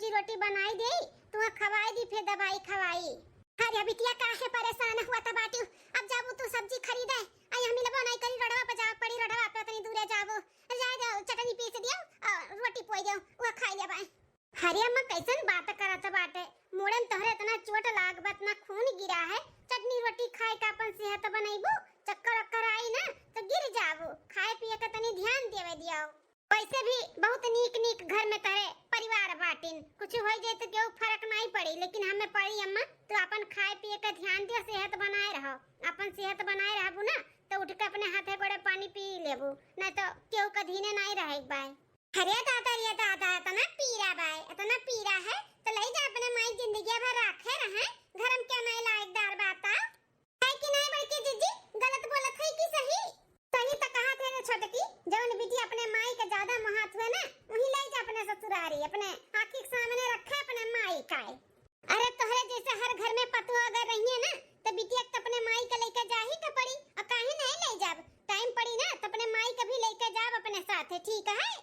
सब्जी रोटी बनाई दे, तू खवाई दी, फिर दवाई खवाई। अरे बिटिया काहे परेशान हुआ था बाटी, अब जाबू तू सब्जी खरीदे, आई हम मिलबो नहीं करी, रोडवा पे जा पड़ी, रोडवा पे तनी दूरे जाबो, जाओ चटनी पीस दियो और रोटी पोई दियो, वो खाई ले बाई। अरे अम्मा कैसन बात करत बाटे, मोड़न तोहरे इतना चोट लागबत ना खून गिरा है, चटनी रोटी खाए का अपन सेहत बनैबू, चक्कर अक्कर आई ना तो गिर जाबू, खाए पिए के तनी ध्यान देवे दियो। वैसे भी बहुत नीक नीक घर में तरे परिवार बाटिन, कुछ हो जाए तो क्यों फर्क नहीं पड़ी, लेकिन हमें पड़ी अम्मा, तो अपन खाए पिए का ध्यान दियो, सेहत बनाए रहो, अपन सेहत बनाए रहबू ना तो उठ के अपने हाथे गोड़े पानी पी लेबू, नहीं तो क्यों कधीने नहीं रहे बाय। अरे दादा ये दादा इतना पीरा बाय, इतना पीरा है तो ले जा अपने माई जिंदगी भर रखे रहे, घर में क्या नहीं लायकदार बात है कि नहीं बड़की जीजी, गलत बोलत है कि सही? सही तो कहा थे रे छोटकी, जौन बिटी अपने माई का ज्यादा महत्व है ना, वही ले जा अपने ससुरारी, अपने आँखी के सामने रखे अपने माई का। अरे तोहरे जैसे हर घर में पतुआ अगर रही है ना तो बिटिया तो अपने माई का लेकर जा ही तो पड़ी, और काहे नहीं ले जाब, टाइम पड़ी ना तो अपने माई का भी लेकर जाब अपने साथ, ठीक है?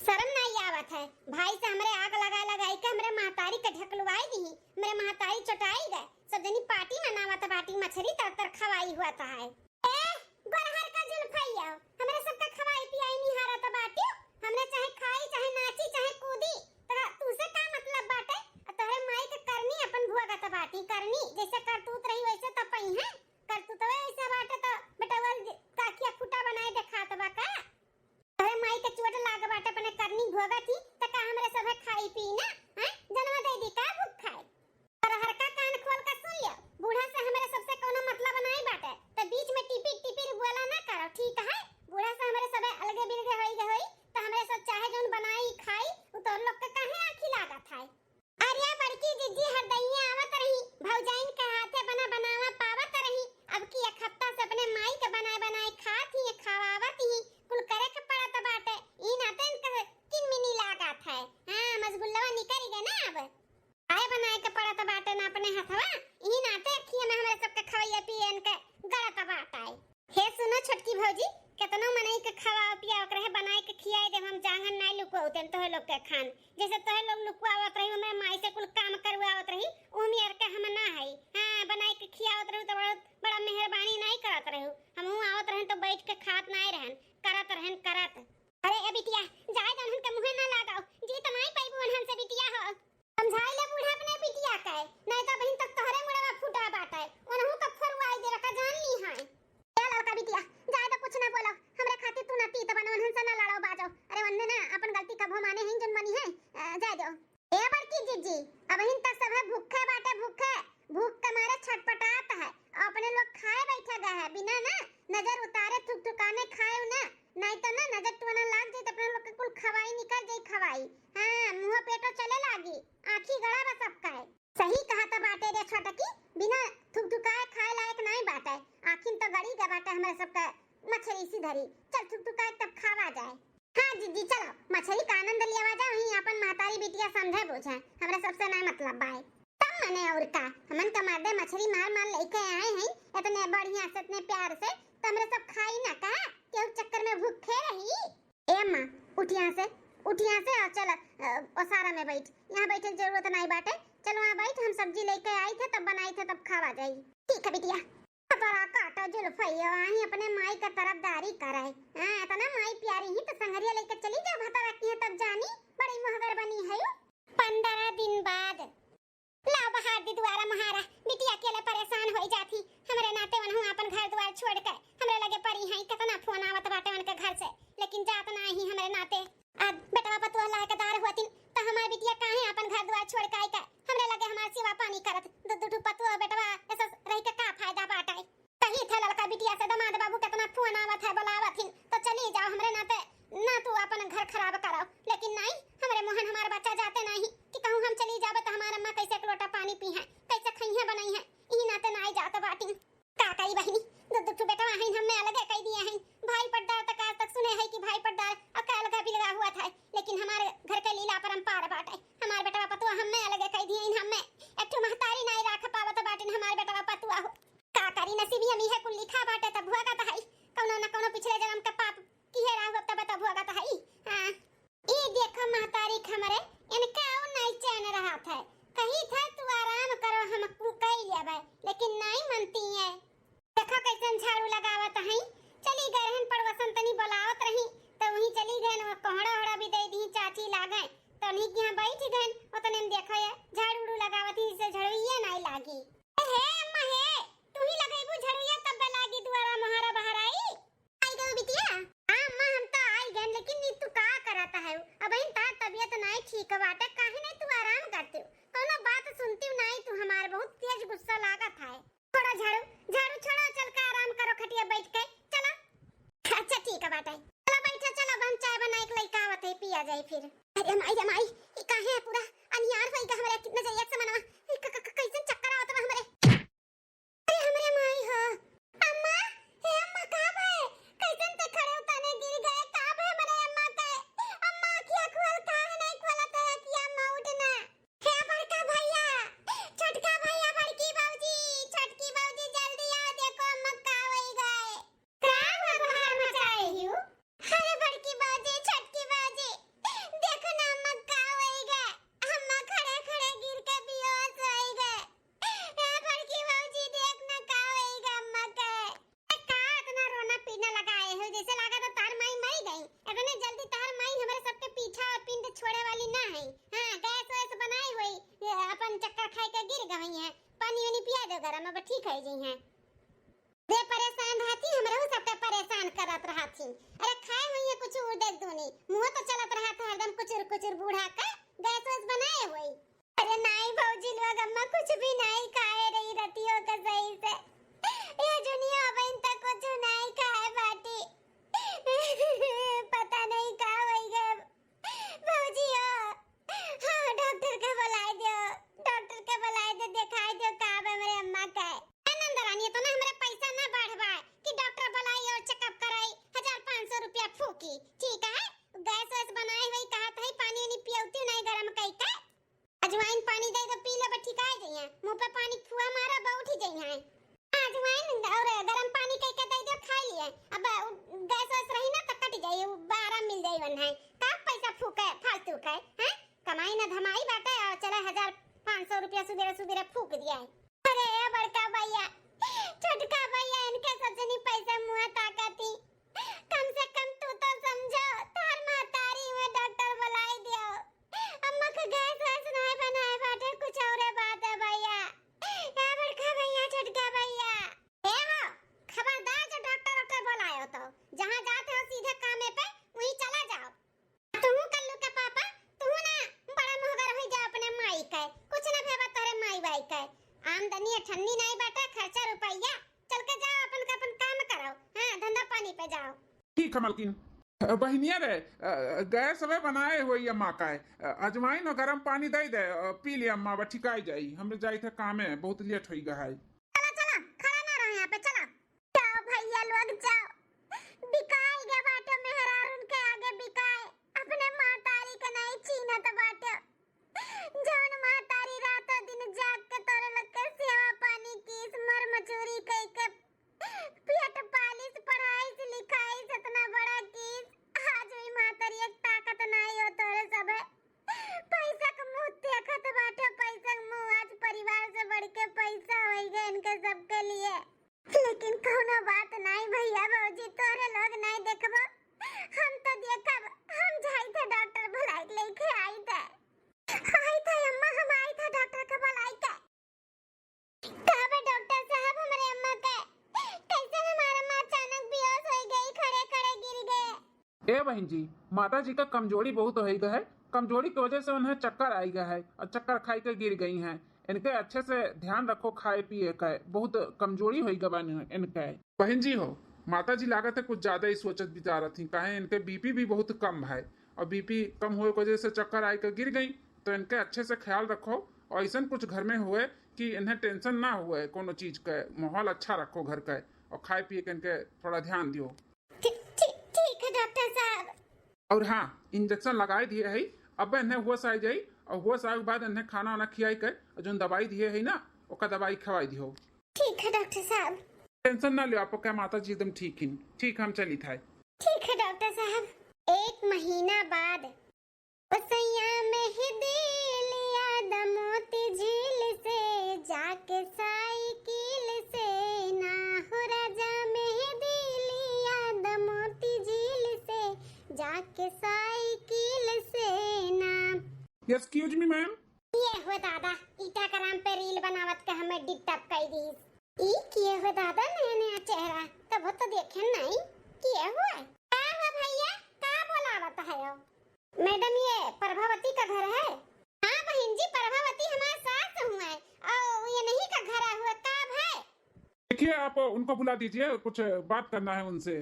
शर्म नहीं आवत है, भाई से हमरे आग लगाई के हमरे महतारी के ढकलवाई दी, मेरे महतारी चटाई गए, सब जनी पार्टी मनावत बाटी, मछली तर खवाई हुआ था है। गोरहर का जुल्फैया हमरे सबका खवाई पियाई नहीं हारत बाटी, हमरे चाहे खाई चाहे नाची चाहे कूदी, तोरा तुसे का मतलब बाटे, तोहरे माई के करनी अपन भुआगत बाटी, करनी जैसे करतूत रही वैसे तो पई है, करतूत वैसे बाटे तो बेटावल काकिया खुटा बनाए देखात बा का, तोहरे माई के चोट लाग बाटे अपने करनी भुआगत ही त का हमरे सब खाई पी ना, हैं जनवा दे दी का भूख खाए। गोरहर का कान खोल के सुन लियो, बूढ़ा से हमरे सबसे कोनो मतलब नहीं बाटे, तो बीच में टिपी टिपी बोला ना करो, ठीक है? बूढ़ा से हमरे सब अलगे बिलगे होई तो हमरे सब चाहे जोन बनाई खाई, उ तो लोग के काहे आंखी लागत है। अरे बड़की जीजी हरदइया आवत रही, भौजाइन के हाथे बनावा पावत रही, अब की एक हफ्ता से अपने माई के बनाए खात ही खवावत ही, कुल करे के पड़त बाटे, ई नाते इनके किन मिनी लागत है। हां मजगुल्लवा निकल गए ना, अब आए बनाए के पड़त बाटे ना अपने हाथवा, ई नाते खिया में हमरे सब के खवैया पिए इनके गलत बात है। हे सुनो छोटकी भौजी, केतनो मनई के खवा पिया ओकरे बनाए के खियाई देम, हम जांगन नहीं लुकवाते तोहे लोग के खान, जैसे तोहे लोग लुकवावत रही हमरे माई से कुल काम करवावत रही, ओमी और के हम ना है। हां बनाए के खियावत रही तो बड़ा मेहरबानी नहीं करत रही, हमहू आवत रहे तो बैठ के खात नहीं रहन, करत रहन करत। अरे ए बिटिया जाय दन के मुंह ना लगाओ, जी त नहीं पाइबू हन से बिटिया हो, समझाई ले बूढ़ा अपने बिटिया के, नहीं तो बहिन तक तोहरे मुड़वा फूटा बाटे, ओनहु का फरवाई दे रखा जान ली है। लड़का बिटिया जाए तो कुछ ना बोलो, हमरे खातिर तू नती त बनवन हंस ना लड़ो बाजो, अरे वन्ने ना अपन गलती कभो माने हैं जन बनी है, जाए दो। ए बड़की जीजी अब हिन तक सब है भूखे बाटे, भूखे भूख के मारे छटपटात है, अपने लोग खाए बैठे गए हैं, बिना ना नजर उतारे थुकथुकाने खाए ना, नहीं तो ना नजर टुना लाग जाए तो अपने लोग के कुल खवाई निकल जाए खवाई, हां मुंह पेटो चले लागी, आंखी गड़ा बा सबका है। सही कहा था बाटे रे छोटकी, बिना थुकथुकाए खाए लायक नहीं बाटे, आखिन तो गड़ी गा बाटे हमरे सबका मछली सी धरी, चल थुकथुकाए तब खावा जाए। हां जीजी चलो मछली का आनंद लियावा जाए, वही अपन मातारी बिटिया समझे बुझे, हमरे सबसे नहीं मतलब बाय, तब मने और का हमन का मार दे मछली मार लेके आए हैं इतने बढ़िया से इतने प्यार से, तो हमरे सब खाई ना का, क्यों चक्कर में भूखे रही। ए अम्मा उठ यहाँ से और चल ओसारा में बैठ, यहाँ बैठे की जरूरत नहीं बाटे, चलो वहाँ बैठ, हम सब्जी लेके आई थे तब बनाई थे तब खावा जाई, ठीक है बिटिया? बड़ा काटो जुल्फैया वहीं अपने माई का तरफदारी कराए, हां इतना माई प्यारी ही तो संगरिया लेके चली जा भता रखी है तब जानी, बड़ी महगर बनी है। 15 दिन बाद लाओ बहार दी दुआरा महारा, बिटिया अकेले परेशान हो जाती, हमरे नाते वनहु अपन घर द्वार छोड़ के हमरे लगे पड़ी हैं, कितना फोन आवत बाटे उनके घर से, लेकिन जात ना ही हमरे नाते, अब बेटवा पतुआ लायकदार होतिन त हमार बिटिया काहे अपन घर द्वार छोड़ के आई का, हमरे लगे हमार सेवा पानी करत, दुदु पतुआ बेटवा ऐसा रह के का फायदा बाटे। कही थे लड़का बिटिया से दमाद बाबू कितना फोन आवत है बुलावथिन, तो चली जाओ हमरे नाते, ना तू अपन घर खराब करो, लेकिन नहीं हमरे मोहन हमार बच्चा जाते नहीं कि कहूं हम चली जाबे तो हमार अम्मा कैसे एक लोटा पानी पी है, कैसे खइया बनाई है, ई नाते नहीं जात बाटी। का कई बहिनी दुदु बेटवा हैं हमने अलग कह दिए हैं, भाई पट्टार तक आज तक सुने है कि भाई पट्टार अकाल का भी लगा हुआ था, लेकिन हमारे घर के लीला परंपार बाटे, हमार बेटवा पतुआ हमने अलग कह दिए इन, हमें एक ठो महतारी नहीं राख पावत बाटिन हमार बेटवा पतुआ हो, का करी नसीबी हम इहे कुल लिखा बाटे तब भोगा त है, कोनो न कोनो पिछले जन्म का पाप किहे राह तब तब भोगा त है। हां ई देखो महतारी हमरे इनका एकदम झाड़ू लगावत हई। चली गए हन पड़ोसन तनी बुलावत रही तो वहीं चली गए न कोहड़ा ओहड़ा भी दे दी चाची लागे तो नहीं कि यहां बैठ गए ओतने में देखा है झाड़ू लगावत ही से झड़ुइया नहीं लागी। हे अम्मा हे तू ही लगेबू झड़ुइया तब लागी दुआरा महारा बाहर आई गई बिटिया। हां अम्मा हम तो आई गए लेकिन नी तू का कराता है अब इन तार तबीयत नहीं ठीक बाटे काहे नहीं तू आराम करते कोनो बात सुनती नहीं तू हमार बहुत तेज गुस्सा लागत है। थोड़ा झाड़ू झाड़ू छोड़ो चल के आराम करो खटिया बैठ के चलो। अच्छा ठीक है बाटे चलो बैठो चलो बन चाय बना एक लइका आवत है पिया जाए फिर। अरे माई ई काहे है पूरा अनियार होई गा हमरे कितना जइया से मनवा कैसन चक्कर आवत बा हमरे। अरे हमरे माई हो अम्मा हे अम्मा का भे कैसन ते खड़े उताने गिर गए का भे हमरे अम्मा के अम्मा क्या खोल काहे नहीं खोलत है कि अम्मा उठना। हे बड़का भैया छोटका भैया बड़की बाबूजी छोटकी बाबूजी जल्दी आओ देखो अम्मा का होई गए का बाहर मचाए हियो। अरे बड़की बाबूजी छोटकी बाबूजी देखो ना अम्मा का होई गए अम्मा खड़े खड़े गिर के बेहोश होई गए। हे बड़की बाबूजी देख ना का होई गए अम्मा के का इतना रोना पीना लगाए हो जैसे लगा तो तार माई मर गई। इतने जल्दी तार माई हमारे सबके पीछा और पिंड छोड़े वाली ना है। हां गैस वैस बनाई हुई अपन चक्कर खाए के गिर गई है पानी वानी पिया दो गरम अब ठीक है जी हैं वे परेशान रहती हमरा सबके परेशान करत रहती। अरे खाए हुई है कुछ उड़े दूनी मुंह तो चलत रहा था एकदम कुचुर कुचुर बूढ़ा का गैस वैस बनाए हुई। अरे नहीं भौजी लोग अम्मा कुछ भी नहीं खाए रही रतियों का सही से ये दुनिया बहन तक कुछ नहीं खाए बाटी पता नहीं का होई गए भौजी हो। हां डॉक्टर के बुलाए दो दिखाई दो का बे मेरे अम्मा का आनंद रानी तो ना हमरे पैसा ना बढ़वा कि डॉक्टर बुलाई और चेकअप कराई 1500 रुपया फूकी ठीक है। गैस वैस बनाई हुई कहा था पानी नहीं पियौती नहीं गरम कई का अजवाइन पानी दे दो पी ले बा ठीक आ जाइए मुंह पे पानी फुआ मारा बा उठ जाइए अजवाइन और गरम पानी कई के दे दो खा लिए अब गैस वैस रही ना तो कट जाइए आराम मिल जाई वन है का पैसा फूके फालतू का हैं कमाई ना धमाई बाटे और चला 1500 रुपया सुबेरे फूक दिया है। अरे बड़का भैया छोटका भैया इनके सजनी पैसा मुंह ताकती कम से कम तू तो समझो तार महतारी में डॉक्टर बुलाई दियो अम्मा के गैस वैस नहीं बनाए बाटे कुछ और बात है भैया। ए बड़का भैया छोटका भैया ए हो खबरदार जो डॉक्टर बुलाए हो तो जहां जाते हो सीधे कामे पे वहीं चला जाओ। तू कल्लू के पापा तू ना बड़ा मुहगर हो जा अपने माई का कुछ ना भेबा तोरे माई भाई का आमदनी ठन्नी नहीं बाटे खर्चा रुपया चल के जाओ अपन काम करो। हां धंधा पानी पे जाओ। ठीक है मलकिन बहनिया रे गैस वे बनाए हुई अम्मा का अजवाइन और गरम पानी दे दे पी लिया अम्मा बा ठीक आई जाई हमरे जाई थे काम है बहुत लेट होई गया है। चला खड़ा ना रहो यहां पे चला जाओ भैया लोग जाओ बिकाई के बाटो में हरारुन के आगे बिकाए अपने मातारी के नहीं छीनत बाटे जौन मातारी रातों दिन जाग के तोरे लग के सेवा पानी की मर मचूरी कई के पेट पालिस पढ़ाई से लिखाई से इतना बड़ा कीस आज हुई मातारी एक ताकत नहीं हो तोरे सब पैसा का मुंह देखत बाटे पैसा का मुंह आज परिवार से बढ़ के पैसा होई गए इनके सबके लिए लेकिन कोनो बात नहीं भैया भौजी तोरे लोग नहीं देखबो हम तो देखब हम जाई थे डॉक्टर बुलाई लेके आई थे अम्मा हम आई था डॉक्टर के बुलाई के कब डॉक्टर साहब हमारे अम्मा के कैसे हमारा मां अचानक बेहोश हो गई खड़े खड़े गिर गए। ए बहन जी माता जी का कमजोरी बहुत होई गया है कमजोरी की वजह से उन्हें चक्कर आई गया है और चक्कर खाई के गिर गई हैं इनके अच्छे से ध्यान रखो खाए पिए का बहुत कमजोरी होई गवा इनके बहन जी हो माता जी लागत है कुछ ज्यादा ही सोचत विचारत थी कहे इनके बीपी भी बहुत कम है और बीपी कम होने की वजह से चक्कर आई के गिर गई तो इनके अच्छे से ख्याल रखो और ऐसा कुछ घर में हुए कि इन्हें टेंशन ना हुए कोनो चीज का माहौल अच्छा रखो घर का और खाए पिए के इनके थोड़ा ध्यान दियो। ठीक है डॉक्टर साहब। और हाँ इंजेक्शन लगाए दिए है अब इन्हें होश आ जाई और होश आए के बाद इन्हें खाना वाना खियाई के जो दवाई दिए है ना ओका दवाई खवाई दियो। ठीक है डॉक्टर साहब। टेंशन ना लियो आपको क्या माता जी एकदम ठीक ही ठीक हम चली था। ठीक है डॉक्टर साहब। 1 महीना बाद उसैया में ही दिल याद मोती झील से जाके साइकिल से ना हो राजा के साइकिल से ना। Excuse me ma'am. ये हो दादा इंस्टाग्राम पे रील बनावत के हमें डिप-टप कई दी। ई किए हो दादा नया नया चेहरा तब तो देखे नहीं किए हुआ है। क्या हो भैया का बोलावत है यो? मैडम ये प्रभावती का घर है? हाँ बहन जी प्रभावती हमारा सास हुआ है और ये नहीं का घर हुआ कब है? देखिए आप उनको बुला दीजिए, कुछ बात करना है उनसे।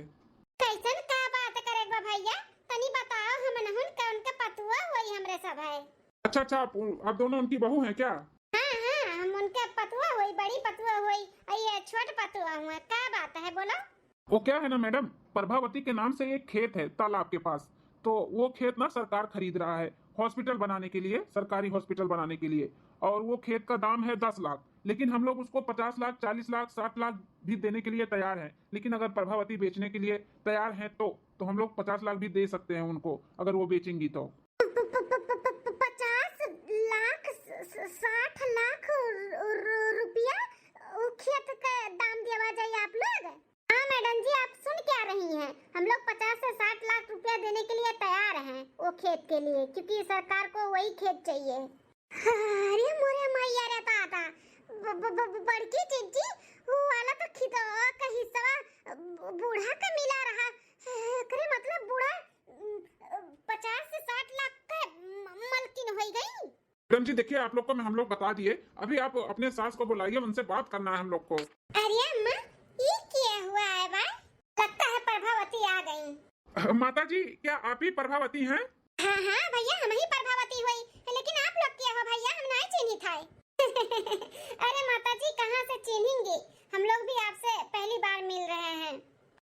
कैसन का बात करेगा भैया तनी बताओ हम नहुन का उनका पतुआ होई हमरे सब है। अच्छा, आप दोनों उनकी बहू हैं क्या? हाँ हम उनके पतुआ हुई बड़ी पतुआ हुई और ये छोट पतुआ हुआ क्या बात है बोलो? वो क्या है ना मैडम, प्रभावती के नाम से एक खेत है तालाब के पास, तो वो खेत ना सरकार खरीद रहा है हॉस्पिटल बनाने के लिए, सरकारी हॉस्पिटल बनाने के लिए। और वो खेत का दाम है 10 लाख, लेकिन हम लोग उसको 50 लाख, 40 लाख, 60 लाख भी देने के लिए तैयार हैं। लेकिन अगर प्रभावती बेचने के लिए तैयार है तो हम लोग 50 लाख भी दे सकते हैं उनको, अगर वो बेचेंगी तो। 50 लाख 60 लाख रुपया खेत का दाम देवा जाए आप लोग? हाँ मैडम जी आप सुन क्या रही हैं? हम लोग 50 से 60 लाख रुपया देने के लिए तैयार हैं वो खेत के लिए, क्योंकि सरकार को वही खेत चाहिए। अरे मोरे मैया रे दादा बड़की चिज्जी वो वाला तो खिदो का हिस्सा बूढ़ा का मिला रहा करे, मतलब बूढ़ा 50 से 60 लाख का मलकिन हो गई। मैडम जी देखिए आप लोग को हम लोग बता दिए, अभी आप अपने सास को बुलाइए, उनसे बात करना है हम लोग को। अरे अम्मा ये क्या हुआ है बा? लगता है प्रभावती आ गई। माता जी क्या आप ही प्रभावती हैं? हाँ भैया हम ही प्रभावती हुई, लेकिन आप लोग क्या हो भैया? हम नहीं चिन्हित है। अरे माता जी कहाँ से चिन्हेंगे, हम लोग भी आपसे पहली बार मिल रहे हैं।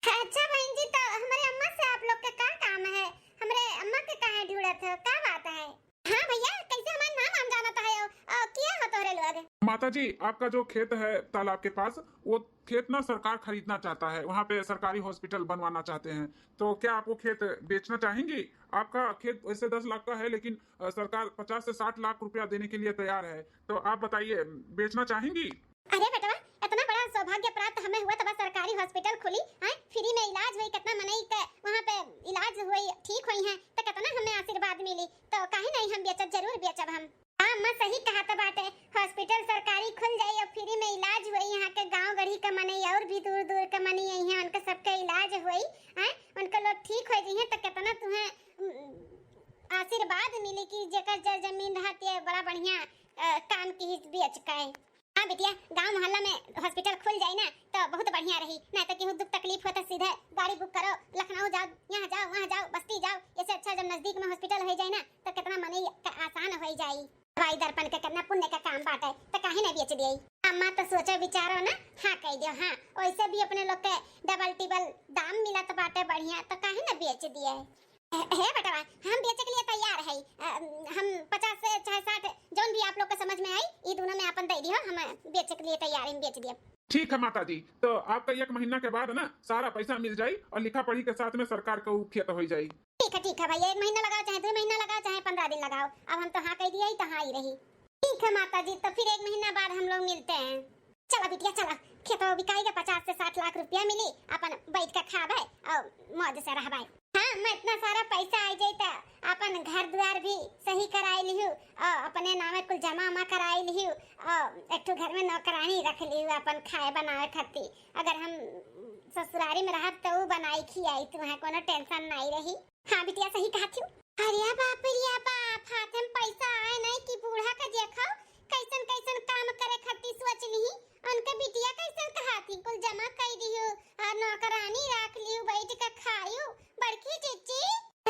अच्छा बहन जी तो हमारे अम्मा से आप लोग का क्या काम है? हमारे अम्मा के कहाँ ढूंढत हो क्या बात है? हाँ भैया कैसे हमारा नाम हम जानता है क्या हो तोरे लोग? माता जी आपका जो खेत है तालाब के पास, वो खेत ना सरकार खरीदना चाहता है, वहाँ पे सरकारी हॉस्पिटल बनवाना चाहते हैं, तो क्या आप वो खेत बेचना चाहेंगी? आपका खेत वैसे 10 लाख का है, लेकिन सरकार 50 से 60 लाख रुपया देने के लिए तैयार है, तो आप बताइए बेचना चाहेंगी? अरे बेटा इतना बड़ा सौभाग्य प्राप्त हमें हुआ तो बस सरकारी हॉस्पिटल खुली है, फ्री में इलाज हुई, कितना मनई का वहाँ पे इलाज हुई, ठीक हुई है तो कितना हमें आशीर्वाद मिली, तो काहे नहीं हम बेचब, जरूर बेचब हम। हाँ मैं सही कहा था बाटे, हॉस्पिटल सरकारी खुल जाए और फ्री में इलाज हुई, यहाँ के गांव गढ़ी का मनई और भी दूर दूर का मनई आई है, उनका सबका इलाज हुई है, उनका लोग ठीक हो जाइए तो कितना तुम्हें आशीर्वाद मिली कि जेकर जमीन रहती है बड़ा बढ़िया काम की बेच का है। हाँ बिटिया गांव मोहल्ला में हॉस्पिटल खुल जाए ना तो बहुत बढ़िया रही, नहीं तो केहू दुख तकलीफ हो तो सीधे गाड़ी बुक करो, लखनऊ जाओ, यहाँ जाओ, वहाँ जाओ, बस्ती जाओ, इससे अच्छा जब नजदीक में हॉस्पिटल हो जाए ना तो कितना मनी आसान हो जाए। दवाई दर्पण का करना पुण्य का काम बाटे, तो काहे नहीं बेच दिए? अम्मा तो सोचो विचारो ना, हाँ कह दियो, हाँ वैसे भी अपने लोग के डबल टिबल दाम मिला तो बाटे बढ़िया, तो काहे ना बेच दिए? है बेटा हम बेचे के लिए तैयार है, हम 50 से चाहे 60 जोन भी आप लोग को समझ में आई ये दोनों में अपन दे दियो, हम बेचे के लिए तैयार हैं, बेच दिए। ठीक है माता जी, तो आपका 1 महीना के बाद ना सारा पैसा मिल जाये और लिखा पढ़ी के साथ में सरकार को खेत हो जाये। ठीक है भैया 1 महीना लगाओ चाहे 2 महीना लगाओ चाहे 15 दिन लगाओ, अब हम तो हाँ कह दिया ही तो हाँ ही रही। ठीक है माता जी, तो फिर 1 महीना बाद हम लोग मिलते हैं। चलो बिटिया चलो, खेत बिकाएगा, 50 से 60 लाख रुपया मिली, अपन बैठ के खाबे और मौज से रहबे। हाँ मैं इतना सारा पैसा आ जाए तो अपन घर द्वार भी सही कराई लिहू और अपने नामे कुल जमा कराई लिहू और एक घर में नौकरानी रख लिहू अपन खाए बनावे खातिर, अगर हम ससुरारी में रहब तो वो बनाई खियाई, तुम्हें कोनो टेंशन नहीं रही। हाँ बिटिया सही कहा थी। अरे बाप रे बाप, हाथ में पैसा आए नहीं कि बूढ़ा का देखो कैसन कैसन काम करे खातिर सोच ली, उनके बिटिया कैसन कहाती कुल जमा कर दियो और नौकरानी रख लियो, बैठ के खायो। बड़की चीची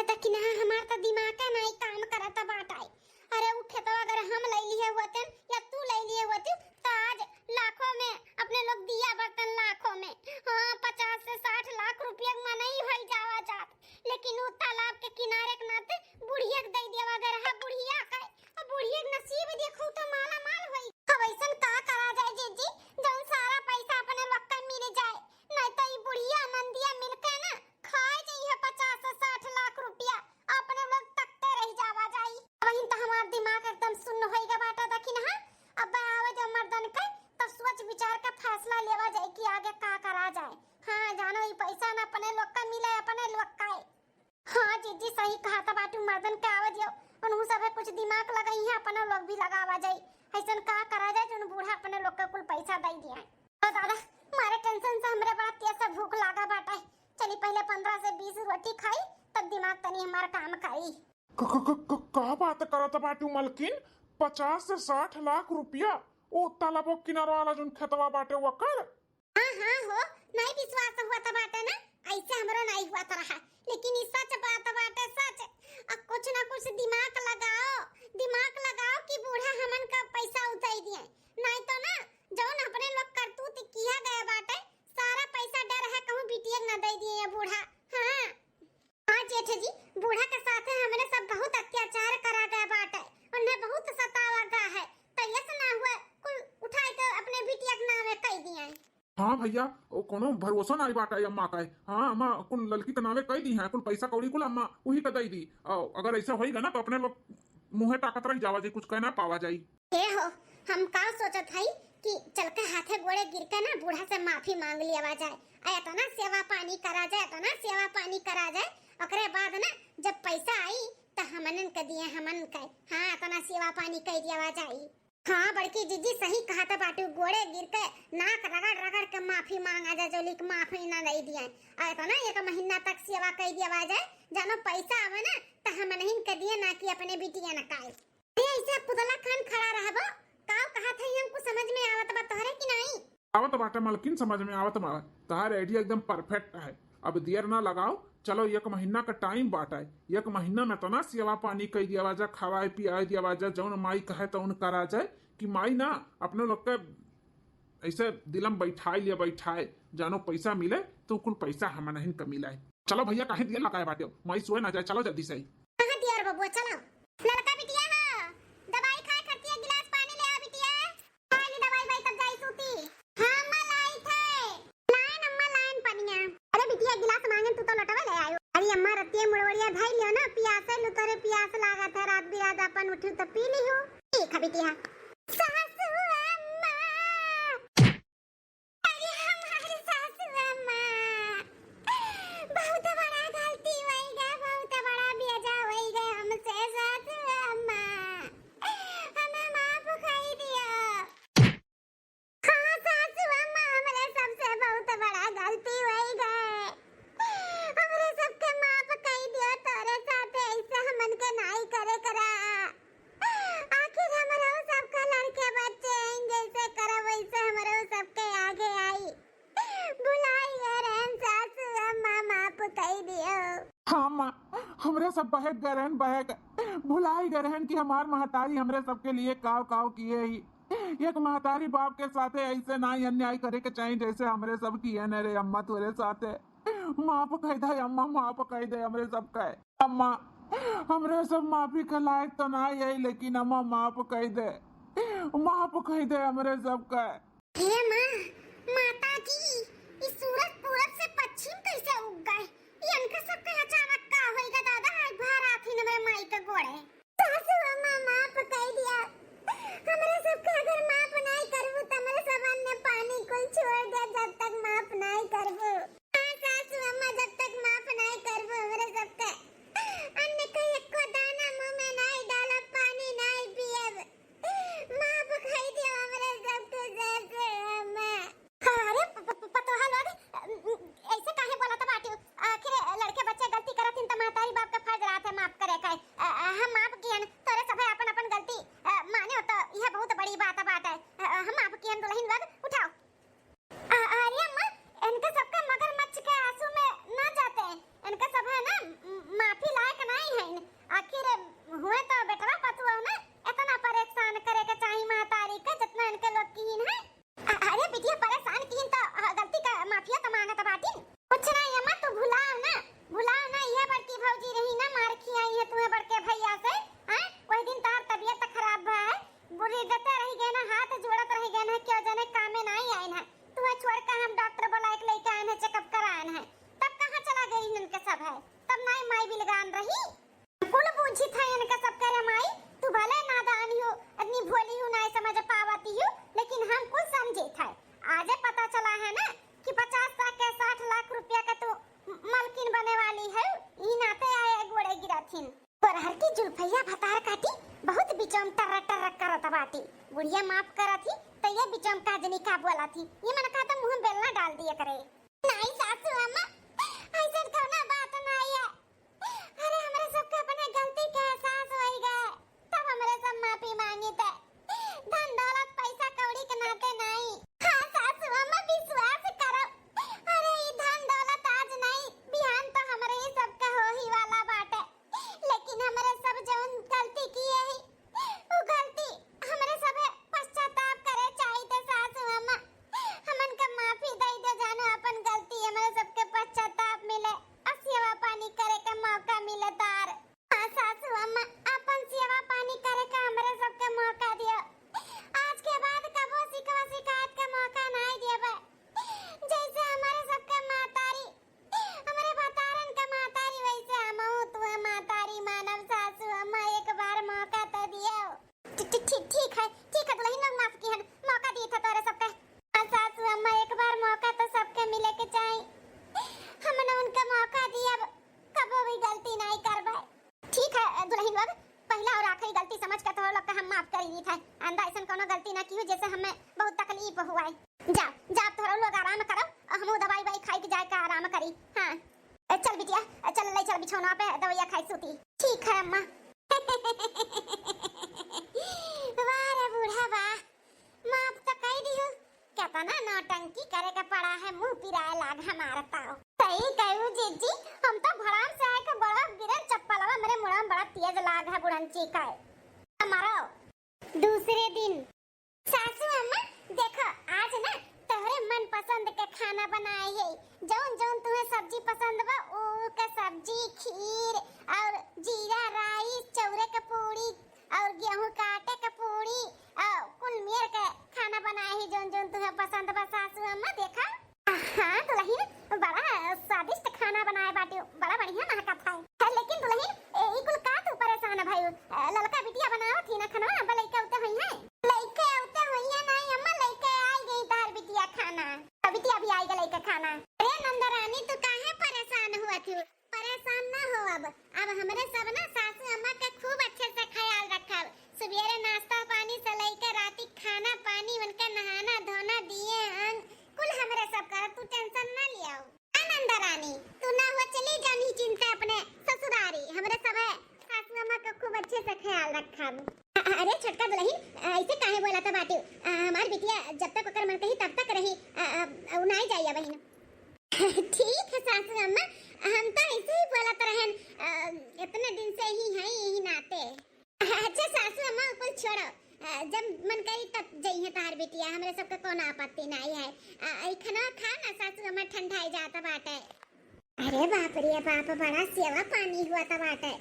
तो कि ना हमार तो दिमाग का नहीं काम करता बाटाई। अरे वो खेतवा अगर हम ले लिए होते या तू ले लिए होती तो आज लाखों में अपने लोग दिया बर्तन लाखों में, हाँ 50 से 60 लाख रुपया में नहीं हो जावा जात, लेकिन वो तालाब के किनारे के नाते बुढ़िया दे दिया, अगर है बुढ़िया का बुढ़िया नसीब देखो तो माला माल होई। अब ऐसन का करा जाए जी जौन सारा पैसा अपने लोग का मिल जाए, नहीं तो ये बुढ़िया लगावा जाई। ऐसन का करा जाए जोन बूढ़ा अपने लोग के कुल पैसा दे दिया। तो दादा मारे टेंशन से हमरे बड़ा तेज से भूख लागा बाटे। चली पहले 15 से 20 रोटी खाई तब दिमाग तनी हमारा काम करी। का बात करत बाटू मलकिन? 50 से 60 लाख रुपया ओ तालाबो किनारा वाला जोन खेतवा बाटे वकर? हाँ हो, नहीं विश्वास हुआ था बाटे ना, ऐसे हमरो नहीं हुआ था रहा। लेकिन इस सच बात बाटे सच। अब कुछ ना कुछ दिमाग लगाओ कि बूढ़ा हमन का पैसा उताई दिए। नहीं तो ना जौन अपने लोग करतूत किया गया बाटे सारा पैसा डर है कहूं बिटिया ना दे दिए ये बूढ़ा। हाँ जेठ जी, बूढ़ा के साथ हमने सब बहुत अत्याचार करा गया बाटे, उन्हें बहुत सतावा गया है। तैयस ना हुआ कुल उठाए के अपने बिटिया के नामे कह दिए। हाँ भैया ओ कोनो भरोसा नहीं बाटा अम्मा का। हाँ अम्मा कुल लड़की के नामे कह दी है, कुल पैसा कौड़ी कुल अम्मा वही का दे दी। अगर ऐसा होएगा ना तो अपने लोग मुंहे ताकत रह जावा जी, कुछ कहना पावा जाई। ए हो, हम का सोचत हई कि चल के हाथे गोड़े गिर के ना बूढ़ा से माफी मांग लिया जाए। तो ना सेवा पानी करा जाए, ओकरे बाद ना जब पैसा आई तो हमनन के दिए हमन के। हाँ तो ना सेवा पानी कह दिया जाई। हाँ बड़की जीजी सही कहा था बाटू, गोड़े गिर के नाक रगड़ के माफी मांगा जाए जो लिख माफी ना दे दिए। तो ना 1 महीना तक सेवा कह दिया जाए, जानो पैसा आवे ना तो हम नहीं के दिए ना कि अपने बिटिया न काए। ऐसा पुतला खान खड़ा रहबो काव कहा था हमको समझ में आवत बा तोहरे कि नहीं? आवत बाटे मलकिन, समझ में आवत बा। तहार आइडिया एकदम परफेक्ट है। अब देर ना लगाओ, चलो 1 महीना का टाइम बाटा है। 1 महीना में तो ना सेवा पानी कह दिया जा, खवाए पियाए दिया जा, जौन माई कहे तो उन करा जाए कि माई ना अपने लोग के ऐसे दिलम बैठाए जानो पैसा मिले तो कुल पैसा हम नहीं का मिला है। चलो भैया कहे दिया लगाए बाटे, माई सोए ना जाए, चलो जल्दी से। कहां दिया बबुआ, चलो लड़का बिटिया ना दवाई खाए करती है, गिलास पानी ले आ बिटिया। खाली दवाई भाई तब जाई सूती। हां अम्मा लाई थे लाइन पानिया। अरे बिटिया गिलास मांगे तू तो लटवा ले आयो। अरे अम्मा रतिया मुड़वड़िया धाई लियो ना, प्यासे नु तोरे प्यास लागत है, रात बिरात अपन उठू तो पी ली हो। ठीक है बिटिया। सासू अम्मा, अरे हमारी सासू अम्मा बहुत बड़ा गलती हुई गया, बहुत बड़ा बेजा हुई गया हमसे। सासू अम्मा हमें माफ कर दियो। हाँ सासू अम्मा, हमारे सबसे बहुत बड़ा गलती हुई गए, हमारे सबके माफ कर दियो। तोरे साथ ऐसे हमन के नहीं करे करा। आखिर हमारा सबका लड़के बच्चे हैं, जैसे करो वैसे हमारा सबके आगे आई। बुलाई गरन सासू अम्मा माफ कर दियो। हाँ माँ, हमरे सब बहक भुलाई गए रहन कि हमार महतारी हमरे सबके लिए काव किए ही। एक महतारी बाप के साथे ऐसे ना अन्याय करे के चाहिए जैसे हमरे सब किए न रे अम्मा तोरे साथे। माफ कह दे अम्मा, माफ कह दे हमरे सब कहे। अम्मा हमरे सब माफी के लायक तो ना यही, लेकिन अम्मा माफ कह दे हमरे सब कहे। हे माँ, माता जी इस सूरज पूरब से पश्चिम कैसे उग गए? ये इनका सबके अचानक का होएगा दादा? आज बाहर आथी न मेरे माई के गोड़े। सासू अम्मा माफ कह दिया, हमरे सबके अगर माफ नहीं करबू त हमरे सबन ने पानी कुल छोड़ दे जब तक माफ नहीं करबू। हाँ सासू अम्मा, जब तक माफ नहीं करबू हमरे सबके अन्य के एको दाना मुंह में नहीं डालब, पानी नहीं पियब। माफ कह दिया हमरे सबके सासू अम्मा। अरे पतोहा लोग ऐसे काहे बोलत बाटू? आखिर लड़के बच्चे गलती करत हिन त महतारी बाप के फर्ज रहत है माफ करे का। हम माफ कियन, तोरे सब अपन गलती माने हो तो यह बहुत बड़ी बात है। हम माफ कियन, दुल्हन लोग उठाओ। अरे अम्मा, इनके सबके मगरमच्छ के आंसू में ना जाते, इनके सब है ना माफी लायक नहीं है। आखिर हुए तो बेटवा पतुआ ना इतना परेशान करे के चाहिए महतारी के जितना इनके लोग कीन है। अरे बिटिया परेशान कीन तो गलती का माफिया तो मांगत बाटी। कुछ नहीं अम्मा, तू भुलाओ ना, ये बड़की भौजी रही ना मार खियाई है तुम्हें बड़के भैया से। हां वही दिन तार तबीयत खराब है, बुरी देते रह गए ना, हाथ जोड़त रह गए ना, क्यों जाने कामे नहीं आए ना। तुम्हें छोड़ के हम डॉक्टर बुला के लेके आए हैं, चेकअप कराए हैं, तब कहां चला गई इनके सब है? तब नहीं माई बिलगान रही, कुल बूझी था इनके सब करे माई। तू भले नादान हो, इतनी भोली हो, नहीं समझ पावती हो, लेकिन हम कुछ समझे थे। आजे पता चला है ना कि 50 से 60 लाख रुपया का तो मलकिन बने वाली है। ई नाते आए गोड़े गिराथिन पर हर की जुल्फैया भतार काटी बहुत बिचम टर करत बाटी। बुढ़िया माफ करा थी तो ये बिचम का जनी का बोला थी, ये मैंने कहा था मुंह में बेलना डाल दिया करे। नहीं सासू अम्मा, ऐसे तो ना बात नहीं है। अरे हमारे सबके अपने गलती का एहसास हो गया, तब हमारे सब माफी मांगी थे। धन दौलत पैसा कौड़ी के नाते नहीं। हाँ सासू अम्मा विश्वास करो, अरे ये धन दौलत आज नहीं बिहान तो हमारे ही सबका हो ही वाला बाटे। लेकिन हमारे सब जौन गलती किए ही वो गलती हमारे सब पश्चाताप करे चाहिए सासू अम्मा। हमन का माफी दे दो जानो, अपन गलती हमारे सबके पश्चाताप मिले और सेवा पानी करे का मौका मिले तार। हाँ सासू अम्मा, अपन सेवा पानी करे का हमारे सबके मौका दियो। आज के बाद कबो शिकवा शिकायत का मौका नहीं दियो। जैसे हमारे सबके मातारी, हमारे बतारन का मातारी, वैसे हमहू तू मातारी मानव सासू अम्मा। एक बार मौका तो दियो। ठीक है दुल्हन लोग माफ की है, मौका दिए था तोरे सबके। हाँ सासू अम्मा, एक बार मौका तो सबके मिले के चाहिए। हमने उनका मौका दिया, कबो भी गलती नहीं करबे। ठीक है दुल्हन लोग, पहला और आखिरी गलती समझ के तो लोग का हम माफ कर दी था। अंदा ऐसा कोनो गलती ना की हो जैसे हमें बहुत तकलीफ हुआ है। जा थोड़ा लोग आराम करो, हम दवाई वाई खाई के जाए का आराम करी। हाँ चल बिटिया, चल ले चल बिछौना पे दवाइयां खाई सूती। ठीक है अम्मा। वाह रे बूढ़ा वाह, माफ तो कह दियो। कहता ना नौटंकी करे का पड़ा है, मुंह पिराए लाग हमारा ताओ। सही कहू जीजी, हम तो भड़ाम से आए के बड़ा गिरन चप्पलवा मेरे मुंह में बड़ा तेज लाग है बुढ़नची का। हमारा दूसरे दिन सासू अम्मा देखो, आज ना तोहरे मन पसंद के खाना बनाए है। जौन जौन तुम्हें सब्जी पसंद बा ऊ का सब्जी, खीर और जीरा राइस, चौरे का पूड़ी और गेहूं का आटे का पूड़ी और कुल मिल के खाना बनाए है। जौन जौन तुम्हें पसंद बा सासू अम्मा देखा। हाँ दुल्हन, बड़ा स्वादिष्ट खाना बनाए बाटी, बड़ा बढ़िया महकत है। लेकिन दुल्हन ई कुल का तू परेशान भाई, ललका बिटिया बनाओ थी ना खाना, अब लइका उते हुई है। लइका उते हुई है नहीं अम्मा, लइका आई गई तार बिटिया खाना, बिटिया भी आई गई लइका खाना। अरे नंदरानी तू काहे परेशान हुआ थी? परेशान ना हो, अब हमारे सब ना सासू अम्मा का खूब अच्छे से ख्याल रखा। सुबेरे नाश्ता पानी से लेकर राती खाना पानी, उनका नहाना धोना दिए अंग कुल हमारे सब का, तू टेंशन ना लिया। आनंद रानी तू ना हो चली जानी चिंता अपने ससुरारी, हमारे सब है सासू अम्मा का खूब अच्छे से ख्याल रखा। अरे छोटका दुल्हन ऐसे काहे बोला था बाटी? हमारी बिटिया जब तक ओकर मन कही तब तक रही, उनाई जाइए बहन। ठीक है सासू अम्मा, हम तो ऐसे ही बोला तो रहन, इतने दिन से ही हैं यही नाते। अच्छा सासू अम्मा ऊपर छोड़ो, जब मन करी तब जाइए तार बिटिया, हमारे सबका कोनो आपत्ति नहीं है। खाना खा ना सासू अम्मा, ठंडाई जाता बाटे। अरे बाप रे बाप, बड़ा सेवा पानी हुआ था बाटे।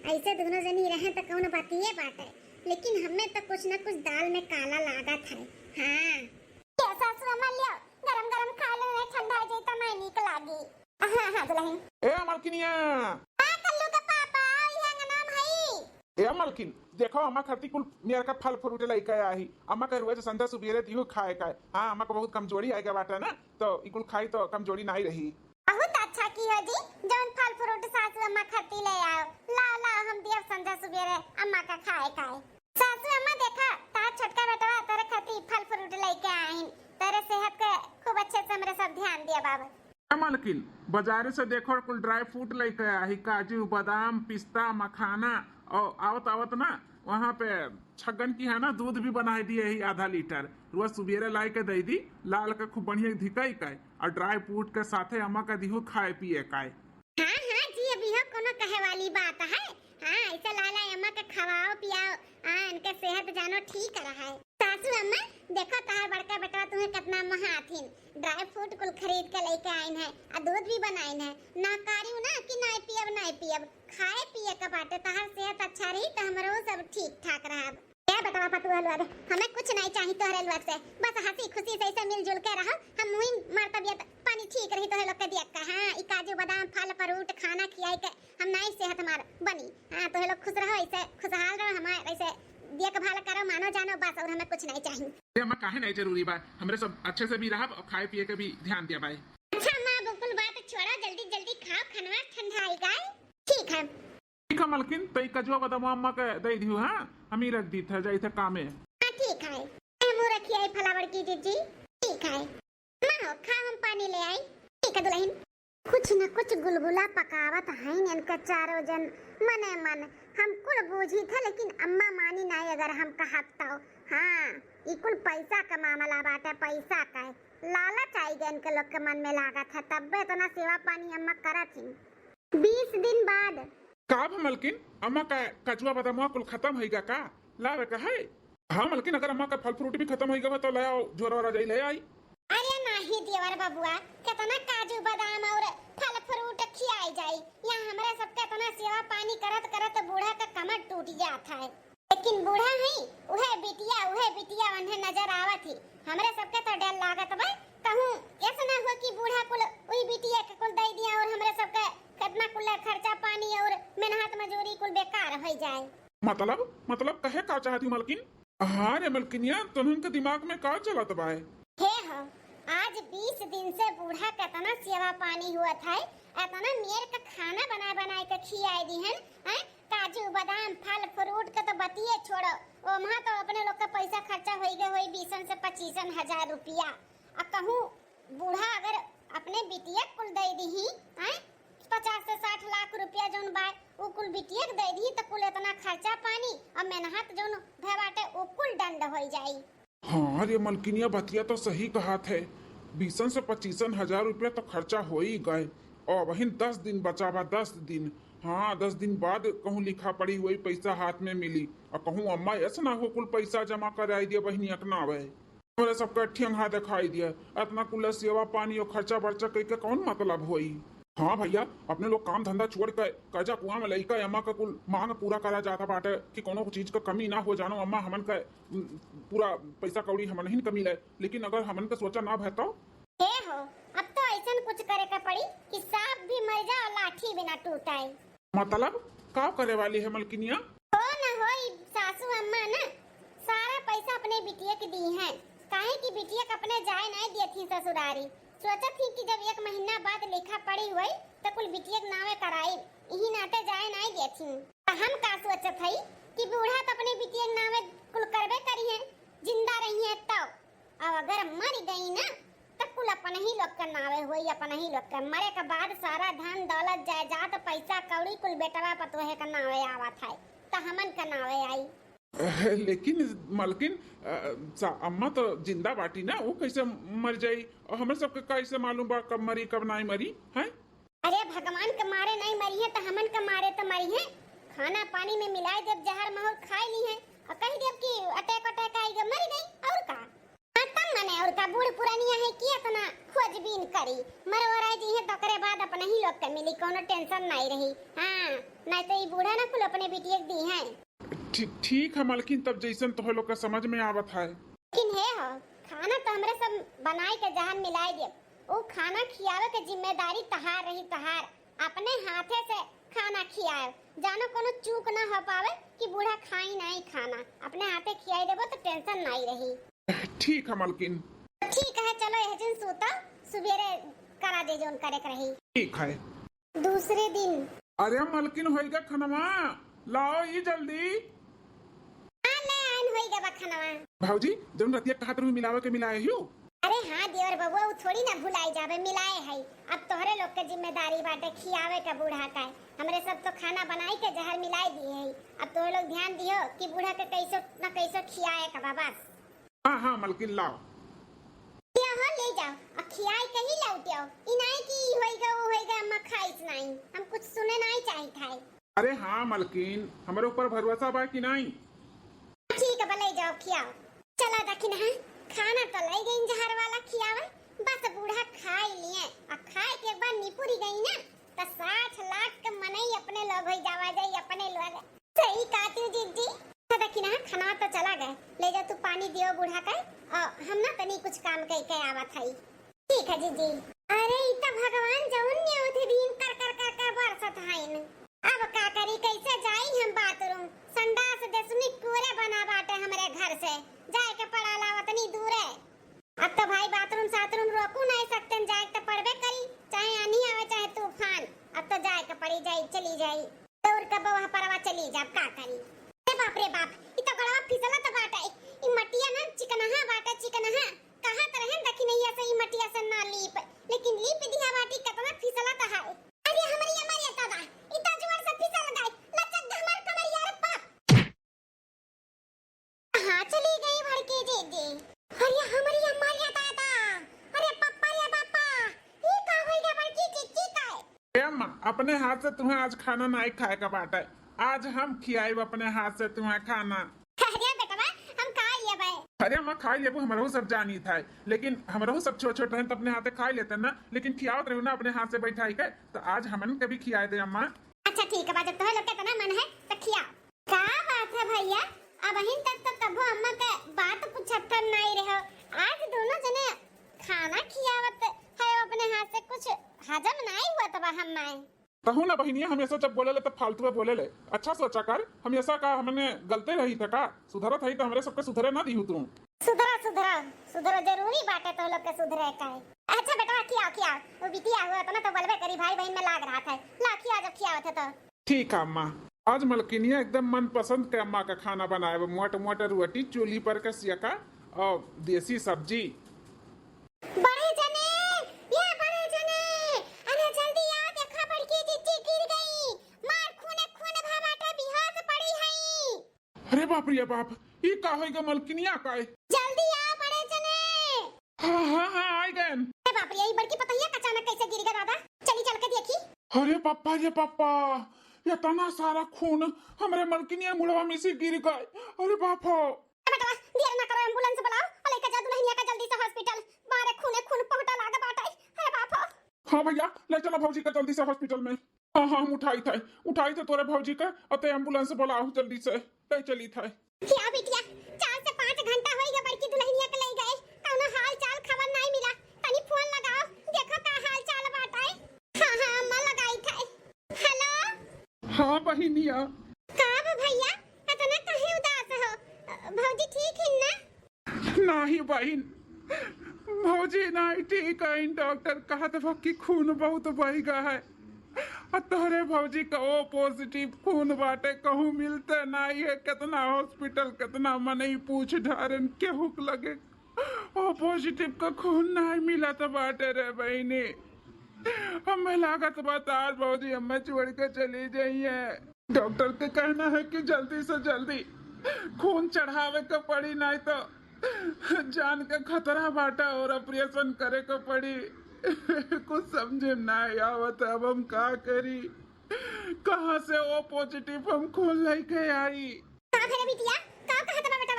ऐसे दोनों जनी रहे तो कौन बातिए बाटे, लेकिन हमें तो कुछ न कुछ दाल में काला लागा था। हाँ क्या सासू अम्मा लियो, गरम गरम खा ले, ठंडा जाए तो मैं निक लागी। हाँ दुल्हन। ए मलकिनिया, कल्लू का पापा यहाँ नाम है। ए मलकिन देखो, अम्मा खाती कुल मेरा का फल फ्रूट लेके आई। अम्मा कह रुए संध्या सुबेरे दियो खाए का। हाँ अम्मा को बहुत कमजोरी आएगा बाटा ना, तो इकुल खाई तो कमजोरी नहीं रही। बहुत अच्छा की हो जी, जौन फल फ्रूट सासू अम्मा खाती ले आओ। ला हम दिया संध्या सुबेरे अम्मा का खाए खाए। सासू अम्मा देखा तार छोटका बेटा तेरे खाती फल फ्रूट लेके आई, तेरे सेहत के खूब अच्छे से हमरे सब ध्यान दिया बाबा। मलकिन बाजारे से देखो कुल ड्राई फ्रूट लेके आई, काजू बादाम पिस्ता मखाना, और आवत आवत ना वहाँ पे छगन की है ना दूध भी बना दिए ही आधा लीटर, रोज सुबेरे ला के दे दी। लाल का खूब बढ़िया धिकाई का और ड्राई फ्रूट के साथे अम्मा का दिहू खाए पिए का। हाँ जी, अभी हो कोनो कहे वाली बात है। हाँ ऐसा लाला अम्मा का खवाओ पियाओ, हाँ इनका सेहत जानो ठीक रहा है। सासू अम्मा देखो तार बड़का बेटा तुम्हें कितना महाथिन, ड्राई फ्रूट कुल खरीद के लेके आइन है और दूध भी बनाइन है। ना कारियो ना कि नहीं पियब, खाए पिए का बाटे, तार सेहत अच्छा रही तो हमरो सब ठीक ठाक रहा। क्या बतावा पतु हलवा, हमें कुछ नहीं चाहिए तोहरे लोग से, बस हंसी खुशी से ऐसे मिलजुल के रहो। हम मुई मार तबियत पानी ठीक रही तोहरे लोग के दिया का। हाँ ई काजू बादाम फल फ्रूट खाना खियाई के हम नहीं सेहत हमार बनी। हाँ तोहरे लोग खुश रहो, ऐसे खुशहाल रहो, हमारे ऐसे दिया का भला करो, मानो जानो बस, और हमें कुछ नहीं चाहिए। ये अम्मा काहे नहीं जरूरी बा, हमरे सब अच्छे से भी रहा और खाए पिए के भी ध्यान दिया भाई। अच्छा माँ बिल्कुल बात छोड़ा, जल्दी जल्दी खाओ, खनवा ठंडाई गाय। ठीक है ठीक है मलकिन, तई कजुआ बादाम अम्मा के दे दियो। हाँ हम ही रख दी था जाई थे कामे। हाँ छोटी दीदी। ठीक है माँ खा हम पानी ले आई। ठीक है दुल्हन। कुछ न कुछ गुलगुला पकावत हैं इनका चारों जन मने मन। हम कुल बूझी थे लेकिन अम्मा मानी नहीं अगर हम कहत तो। हाँ ये कुल पैसा का मामला बाटे, पैसा का है। लालच आई गए इनके लोग के मन में लागत है, तब तो ना सेवा पानी अम्मा करत ही। 20 दिन बाद का मलकिन अम्मा का कचुआ बदामुआ कुल खत्म होइगा का लावे का है? हाँ मलकिन अगर अम्मा का फल फ्रूट भी खत्म होइगा तो ले आओ, झोरा जाई ले आई। अरे नहीं देवर बबुआ, कितना काजू बादाम और फल फ्रूट खियाई जाई। यहाँ हमारे सबके इतना सेवा पानी करत करत बूढ़ा का कमर टूट जाता है। लेकिन बूढ़ा है उहे बिटिया उन्हें नजर आवत ही। हमारे सबके तो डर लागत बा कहूं ऐसा ना हो कि बूढ़ा कुल वही बिटिया के कुल दे दिया और हमारे सबके कितना कुल खर्चा पानी और मेहनत मजूरी कुल बेकार हो जाए। मतलब कहे का चाहती मलकिन? हाँ रे मलकिनिया तुमन के दिमाग में का चलत बा? हे हो आज 20 दिन से बूढ़ा कितना सेवा पानी हुआ था, इतना मेर का खाना बना के खियाई दी है। काजू बादाम फल फ्रूट का तो बतिए छोड़ो, वहाँ तो अपने लोग का पैसा खर्चा हो गए होई 20 से 25 हजार रुपया। अब कहूँ बूढ़ा अगर अपने बिटिया कुल दे दी 50 से 60 लाख रुपया जोन बा वो कुल बिटिया दे दी तो कुल इतना खर्चा पानी और मेहनत जोन भे बाटे वो कुल दंड हो जाई। हाँ रे मलकिनिया बतिया तो सही कहा थे, 20 से 25 हजार रुपया तो खर्चा हो ही गए और वही 10 दिन बचा बा 10 दिन। हाँ 10 दिन बाद कहूँ लिखा पड़ी वही पैसा हाथ में मिली और कहूँ अम्मा ऐसा ना हो कुल पैसा जमा कराई दिया बहनी अकना वे हमारे सबका ठेंगा दिखाई दिया इतना कुल सेवा पानी और खर्चा बर्चा कई के कौन मतलब होई। हाँ भैया अपने लोग काम धंधा छोड़ के कर्जा कुआं में लइका अम्मा का कुल मांग पूरा करा जाता बाटे कि कोनो चीज का कमी ना हो जानो। अम्मा हमन का पूरा पैसा कौड़ी हमन ही कमी ले, लेकिन अगर हमन का सोचा ना भय तो हे हो अब तो ऐसा कुछ करे का पड़ी कि सांप भी मर जाए और लाठी भी ना टूटे। मतलब का करे वाली है मलकिनिया? हो ना हो सासू अम्मा ना सारा पैसा अपने बिटिया के दी है, काहे कि बिटिया के अपने जाए नहीं दी थी ससुरारी। सोचा थी कि जब 1 महीना बाद लेखा पड़ी हुई तो कुल बिटिया के नावे कराई, यही नाते जाए नहीं दी थी। हम का सोचत हई कि बूढ़ा तो अपने बिटिया के नावे कुल करबे करी है, जिंदा रही है तो। अब अगर मर गई ना तो कुल अपने ही लोग के नावे हुई, अपने ही लोग के मरे के बाद सारा धन दौलत जायदाद पैसा कौड़ी कुल बेटवा पतोहे के नावे आवत है तो हमन के नावे आई। लेकिन मलकिन अम्मा तो जिंदा बाटी ना, वो कैसे मर जाई और हमें सबके कैसे मालूम बा कब मरी कब नहीं मरी है? अरे भगवान के मारे नहीं मरी है तो हमन के मारे तो मरी है। खाना पानी में मिलाए जब जहर महर खा ली है और कहीं जब की अटैक आई गई मर गई और का तब मने और का बूढ़ पुरानिया है कि इतना खोजबीन करी मरवराई जी है तो करे बाद अपने ही लोग के मिली, कोनो टेंशन नहीं रही। हाँ नहीं तो ये बूढ़ा ना कुल अपने बिटिया दी है। ठीक है मलकिन तब जैसन तो लोग का समझ में आवत है। लेकिन है हो खाना तो हमरे सब बनाई के जहन मिलाई दे, वो खाना खियावे के जिम्मेदारी तहार रही, तहार अपने हाथे से खाना खियाए जानो कोनो चूक ना हो पावे कि बूढ़ा खाई नहीं खाना, अपने हाथे खियाई देबो तो टेंशन नहीं रही। ठीक है मलकिन। ठीक है चलो यह दिन सोता सुबेरे करा दे जोन करे के रही। ठीक है। दूसरे दिन अरे मलकिन होइगा खनवा लाओ ये जल्दी। भाऊजी जब रतिया कहत रही मिलावे के मिलाए हियो। अरे हाँ देवर बबुआ वो थोड़ी ना भुलाई जावे, मिलाए है। अब तोहरे लोग के जिम्मेदारी बाटे खियावे का बूढ़ा का, हमरे सब तो खाना बनाई के जहर मिलाई दिए है। अब तोहरे लोग ध्यान दियो कि बूढ़ा के कैसे न कैसे खियाए का बाबा। हाँ मलकिन लाओ हो ले जाओ और खियाए के ही लौटियो, इनाई की होइगा वो होइगा अम्मा खाइस नहीं, हम कुछ सुने नहीं चाहिए था। अरे हाँ मलकिन हमारे ऊपर भरोसा बा कि नहीं? ठीक है भले जाओ खियाओ। चलो दखिन हाँ खाना तो लाई गई जहर वाला खियावे, बस बूढ़ा खाई लिए और खाए के बाद निपुरी गई ना तो 60 लाख के मनई अपने लोग ही जावा जाई, अपने लोग सही काती जीजी। तो दखिन हाँ खाना तो चला गए, ले जा तू पानी दियो बूढ़ा का और हम ना तनी कुछ काम कई के आवत हई। ठीक है जीजी। अरे ई तो भगवान जौन ने उथे दिन कर बरसत हईन, अब का करी कैसे जाई हम बाथरूम संडास देसुनी कोरे बना बाटे हमरे घर से जाए के पड़ा लावतनी दूर है। अब तो भाई बाथरूम साथरूम रोकू नहीं सकते, जाए तो पड़बे करी चाहे आनी आवे चाहे तूफान, अब तो जाए के पड़ी जाई चली जाई दौड़ के बवा परवा चली जा का करी। अरे बाप रे बाप ई तो गड़वा फिसला तो बाटे, ई मटिया ना चिकन चिकनहा बाटा चिकनहा कहा तरहन देखी नहीं ऐसे ही मटिया से ना लीप लेकिन लीप दिया बाटी कतना फिसला का है। अरे हमारी हमारी दादा इतना जोर से फिसल गई लचक दे हमार कमर यार पाप। हां चली गई भड़के दे अरे हमारी हमारी दादा अरे पप्पा रे पापा ये का हो गया बड़की चिच्ची का ए अम्मा अपने हाथ से तुम्हें आज खाना नहीं खाएगा बाटे। आज हम खियाएब अपने हाथ से तुम्हें खाना। अरे बेटा हम खा लिए भाई। अरे अम्मा खा लेबू हमारो सब जानी था लेकिन हमारो सब छोट छोट रहन तो अपने हाथे खा लेते ना लेकिन खियावत रहू ना अपने हाथ से बैठाई के तो आज हमन कभी खियाए दे अम्मा। अच्छा ठीक है बात तो लोग का मन है तो खिया का बात है भैया अब अहिन तक तो कबो अम्मा के बात पूछत नहीं रहो आज दोनों जने खाना खियावत है अपने हाथ से कुछ हजम नहीं हुआ तब हम नहीं कहूँ ना बहनिया हमेशा जब बोले ले तब फालतू में बोले ले। अच्छा सोचा कर हमेशा का हमने गलते रही था का सुधरत है तो हमरे सबके सुधरे ना दिहू तू। सुधरा सुधरा सुधरो जरूरी बात है तो लोग के सुधरे का है। अच्छा बेटा खिया वो बिटिया हुआ तो ना तो बोलबे करी भाई बहन में लाग रहा था ला खिया जब खियावत है तो ठीक है अम्मा। आज मलकिनिया एकदम मन पसंद के अम्मा का खाना बनाए मोट मोट रोटी चूल्ही पर के सियका और देसी सब्जी। बड़े जने ये बड़े जने अरे जल्दी आ देखा बड़की चिच्ची गिर गई मार खूने भाबाटा बिहार पड़ी है। अरे बाप रे बाप ये का होएगा मलकिनिया का जल्दी आ बड़े जने। हाँ आई गए। अरे बाप रे ये बड़की पतैया अचानक कैसे गिर गया दादा चली चल के देखी। अरे पापा ये पापा ये इतना सारा खून हमारे मलकिनिया मुड़वा में से गिर गए। अरे बाप हो बेटा देर ना करो एम्बुलेंस बुलाओ और लेकर जा दुल्हनिया का जल्दी से हॉस्पिटल मारे खून पहुंचा लागा बाटा। अरे बाप हो हाँ भैया ले चलो भौजी का जल्दी से हॉस्पिटल में। हाँ हम उठाई थे तोरे भौजी का और एम्बुलेंस बुलाओ जल्दी से ले चली थे। क्या बिटिया 4 से 5 घंटा हो गया बड़की दुल्हनिया के ले गए कौनो हाल चाल खबर नहीं मिला तनी फोन लगाओ देखो का हाल चाल बाटाई। हां अम्मा लगाई थे। हेलो हाँ बहनिया का भैया इतना काहे उदास हो भौजी ठीक है ना। नहीं बहन भौजी नहीं ठीक है डॉक्टर कहा था कि खून बहुत बह गया है और तोहरे भौजी का ओ पॉजिटिव खून बाटे कहूँ मिलते नहीं है कितना हॉस्पिटल कितना मनई पूछ ढारन के हुक लगे ओ पॉजिटिव का खून नहीं मिला तो बाटे रे बहनी हमें लागत बात आज भौजी हमें छोड़ के चली जाइए। डॉक्टर के कहना है कि जल्दी से जल्दी खून चढ़ावे का पड़ी नहीं तो जान के खतरा बाटा और ऑपरेशन करे को पड़ी। कुछ समझे नहीं आवत अब हम का करी कहाँ से ओ पॉजिटिव हम खून लेके आई। का भेले बिटिया का कहत बा बेटा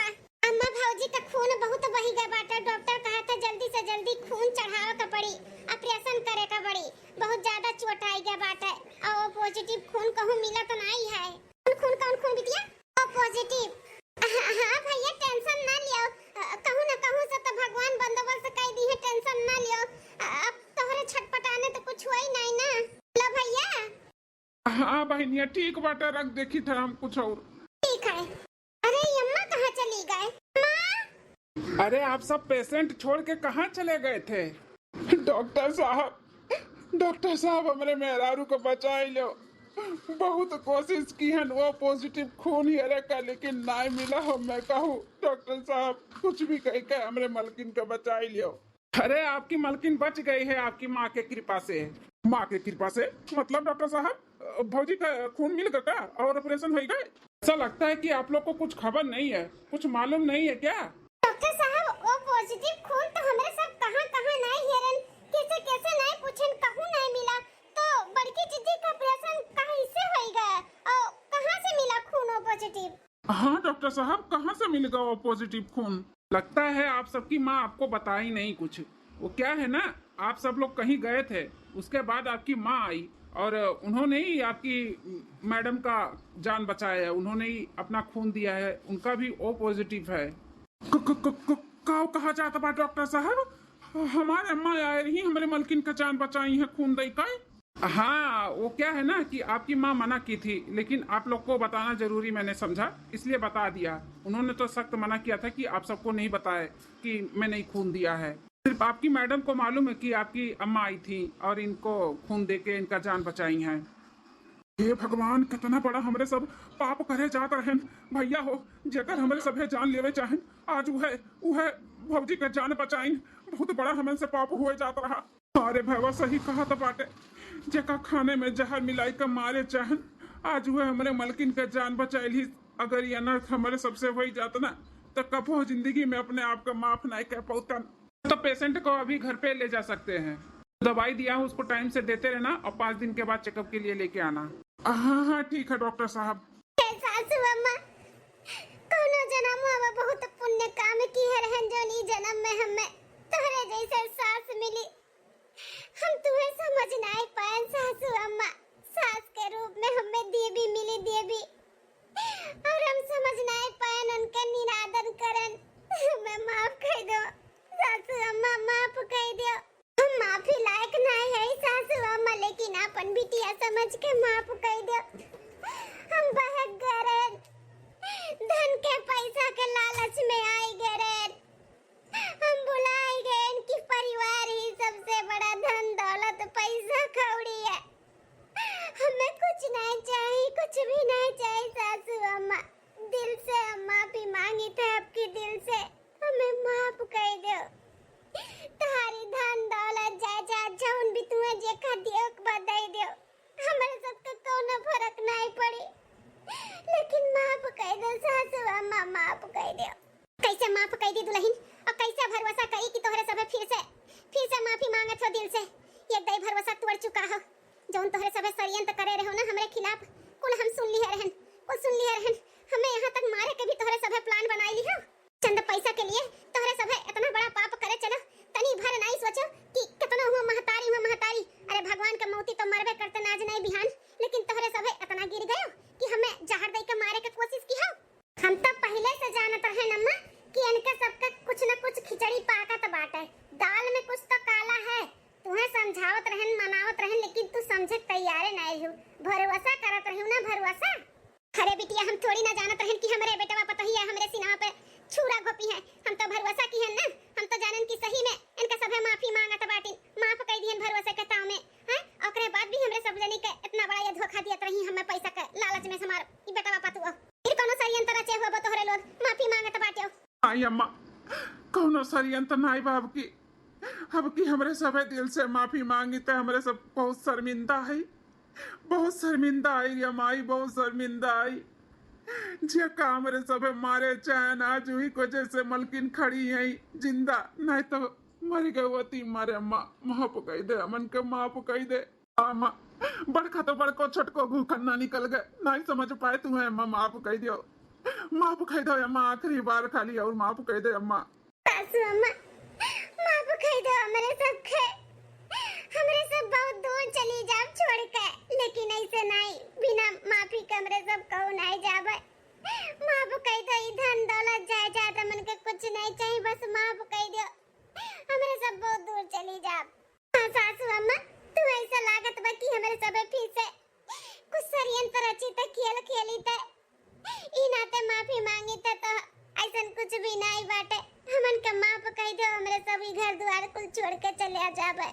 अम्मा भौजी का खून बहुत बही गया बाटा डॉक्टर कहा था जल्दी से जल्दी खून चढ़ावे का पड़ी ऑपरेशन करे का पड़ी बहुत ज्यादा चोट आई गया बाटा और ओ पॉजिटिव खून कहूं मिला तो नहीं है। कौन खून बिटिया ओ पॉजिटिव। हाँ भैया टेंशन ना लियो कहूं ना कहूं से तो भगवान बंदोबस्त कर दी है टेंशन ना लियो अब तोहरे छटपटाने तो कुछ हुआ ही नहीं ना लो भैया। हाँ बहनिया ठीक बाटा रख देखी था हम कुछ और। ठीक है। अरे अम्मा कहाँ चली गए माँ। अरे आप सब पेशेंट छोड़ के कहाँ चले गए थे। डॉक्टर साहब हमारे मेहरारू को बचा ही लो बहुत कोशिश की है वो पॉजिटिव खून ही का लेकिन नहीं मिला हो। मैं कहूँ डॉक्टर साहब कुछ भी कह के हमारे मलकिन को बचा ही लियो। अरे आपकी मलकिन बच गई है आपकी माँ के कृपा से। माँ के कृपा से मतलब डॉक्टर साहब भौजी का खून मिल गया और ऑपरेशन हो गए। ऐसा लगता है कि आप लोग को कुछ खबर नहीं है कुछ मालूम नहीं है क्या। डॉक्टर साहब ओ पॉजिटिव खून तो हमारे सब कहाँ नहीं हेरन कैसे नहीं पूछन कहूँ नहीं मिला तो बड़की चिज्जी का ऑपरेशन कहाँ से हो गया और कहाँ से मिला खून ओ पॉजिटिव। हाँ डॉक्टर साहब कहाँ से मिलेगा वो पॉजिटिव खून। लगता है आप सबकी माँ आपको बता ही नहीं कुछ। वो क्या है ना आप सब लोग कहीं गए थे उसके बाद आपकी माँ आई और उन्होंने ही आपकी मैडम का जान बचाया है उन्होंने ही अपना खून दिया है उनका भी ओ पॉजिटिव है। कहा जाता बा डॉक्टर साहब हमारे अम्मा आए रही हमारे मलकिन का जान बचाई है खून दे का। हाँ वो क्या है ना कि आपकी माँ मना की थी लेकिन आप लोग को बताना जरूरी मैंने समझा इसलिए बता दिया। उन्होंने तो सख्त मना किया था कि आप सबको नहीं बताए कि मैंने ही खून दिया है। सिर्फ आपकी मैडम को मालूम है कि आपकी अम्मा आई थी और इनको खून देके इनका जान बचाई है। हे भगवान कितना बड़ा हमरे सब पाप करे जात रहन भैया हो जेकर हमरे सभे जान लेवे चाहन आज वह भौजी का जान बचाइन बहुत बड़ा हमन से पाप हुए जात रहा। अरे भैया सही कहा तो बाटे, जेका खाने में जहर मिलाई का मारे चाहन आज वह हमारे मलकिन का जान बचाइल ही। अगर ये अनर्थ हमारे सबसे हो ही जाता ना तो कबो जिंदगी में अपने आप का माफ नहीं कर पाता। तो पेशेंट को अभी घर पे ले जा सकते हैं, दवाई दिया है उसको टाइम से देते रहना और 5 दिन के बाद चेकअप के लिए लेके आना। हाँ हाँ ठीक है डॉक्टर साहब। सासू अम्मा कोनो जन्म में बहुत पुण्य काम की है रहन जो नी जन्म में हमें तोहरे जैसे सास मिली। हम तुम्हें समझ नहीं पाए सासू अम्मा, सास के रूप में हमें देवी मिली देवी, और हम समझ नहीं पाए उनका निरादर करन। हमें माफ कर दो सासू अम्मा, माफ कर दो। हम माफी लायक नहीं है सासू अम्मा, लेकिन अपन बिटिया समझ के माफ कर दो। हम बहक गए, धन के पैसा के लालच में आई गए, हम भुलाए गए कि परिवार ही सबसे बड़ा धन दौलत पैसा कौड़ी है। हमें कुछ नहीं चाहिए, कुछ भी नहीं चाहिए सासू अम्मा। दिल से हम माफी मांगी थे आपके दिल से, हमें माफ कर दो। तारी धन दौलत जायदाद जौन भी तुम्हें जे खा दियो बधाई दो, हमारे सबके कोनो फर्क नहीं पड़ी, लेकिन माफ कर दो सासू अम्मा, माफ कर दो। कैसे माफ कर दी दुल्हन और कैसे भरोसा करी कि तोहरे सब फिर से माफी मांगत हो दिल से। ये दई भरोसा तोड़ चुका हो, जौन तोहरे सब षड्यंत्र करे रहो ना हमरे खिलाफ, कुल हम सुन लिए रहन, हमें यहाँ तक मारे के भी तोहरे सब प्लान बनाई ली हो। चंद पैसा के लिए तोहरे सब इतना बड़ा पाप करे चलो, तनी भर नहीं सोचो कि कितना हुआ महतारी। अरे भगवान का मौती तो मरबे करते नाज नहीं बिहान, लेकिन तोहरे सब इतना गिर गए कि हमें जहर दे के मारे के कोशिश की हो। हम तो पहले से जानत रहे नम्मा कि इनके सबका कुछ न कुछ खिचड़ी पाकत बाटे, दाल में कुछ तो काला है। तुम्हें समझावत रहन, मनावत रहन, लेकिन तू समझे तैयार नहीं हो, भरोसा करत रहू ना भरोसा। अरे बिटिया हम थोड़ी ना जानत रहन कि हमरे बेटवा पतही है हमरे सीना पे छुरा घोपी है, हम तो भरोसा की है ना। हम तो जानन कि सही में इनका सब माफी मांगत बाटिन, माफ कर दियन भरोसे के ताव में हैं। ओकरे बाद भी हमरे सब जनी के इतना बड़ा ये धोखा दियत रही हमें पैसा के लालच में समार ई बेटवा पतु फिर कोनो षड्यंत्र रचे होबो तोहरे लोग माफी मांगत बाटियो। आई अम्मा कोनो षड्यंत्र नहीं बाब की, अब की हमरे सब दिल से माफी मांगी तो हमरे सब बहुत शर्मिंदा है, बहुत शर्मिंदा आई अम्माई, बहुत शर्मिंदा आई। जे का हमरे सब मारे चैन आज हुई को जैसे मलकिन खड़ी है जिंदा, नहीं तो मर गए होती। मारे अम्मा माफ कह दे, अमन के माफ कह दे। अम्मा बड़का तो बड़को छोटको भूखन्ना निकल गए, नहीं समझ पाए तुम्हें अम्मा, माफ कह दो, माफ कह दो अम्मा, आखिरी बार खाली और माफ कह दे अम्मा। सासू अम्मा माफ कह दो हमरे सब के, हमरे सब बहुत दूर चली जाओ छोड़ के, लेकिन ऐसे नहीं बिना माफी के हमरे सब कहू नहीं जावे। माफ कह दो, ई धन दौलत जायदाद हमन के कुछ नहीं चाहिए, बस माफ कह दो, हमरे सब बहुत दूर चली जाओ। हाँ सासू अम्मा तू ऐसा लागत बा कि हमरे सब फिर से कुछ षड्यंत्र रची त खेली त ई नाते माफी मांगी त तो ऐसन कुछ भी नहीं बाटे। हमन के माफ कह दो, हमरे सब ई घर द्वार कुल छोड़ के चले आ जाबे।